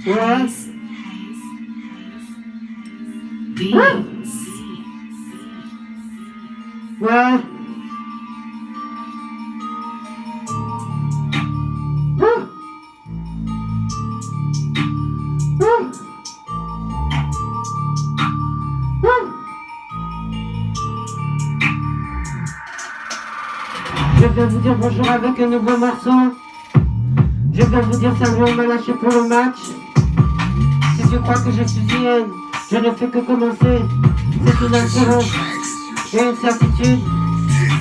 Ouais. Ouais. Je vais vous dire bonjour avec un nouveau morceau. Je vais vous dire salut, on m'a lâché pour le match. Si tu crois que je suis hyène, je ne fais que commencer. C'est une assurance et une certitude.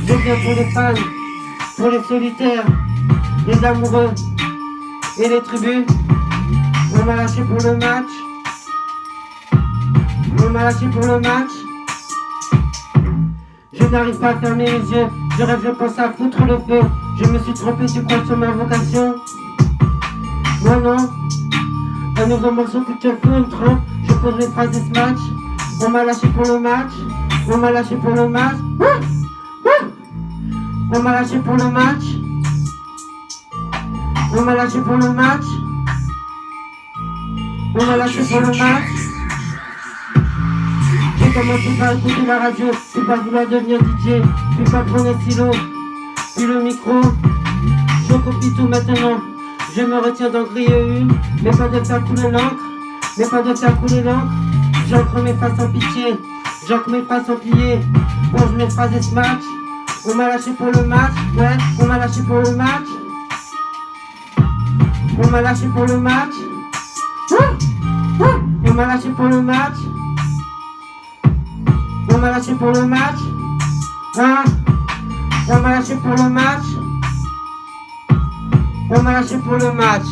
Je viens pour les fans, pour les solitaires, les amoureux et les tribus. On m'a lâché pour le match. On m'a lâché pour le match. Je n'arrive pas à fermer les yeux. Je rêve, je pense à foutre le feu. Je me suis trompé, tu crois sur ma vocation? Moi non. Un nouveau morceau que tu fous une trompe. Je pose mes phrases et ce match. On m'a lâché pour le match. On m'a lâché pour le match. On m'a lâché pour le match. On m'a lâché pour le match. On m'a lâché pour le match. J'ai commencé par écouter la radio, puis par vouloir devenir DJ, puis par prendre un stylo, puis le micro. Je copie tout maintenant. Je me retiens d'en griller une, mais pas de faire couler l'encre, mais pas de faire couler l'encre. J'encre mes faces en pitié, j'encre mes faces en plié, pose mes phrases et ce match. On m'a lâché pour le match, ouais, on m'a lâché pour le match. On m'a lâché pour le match. On m'a lâché pour le match. On m'a lâché pour le match. Hein? On m'a lâché pour le match. On m'a lâché pour le match.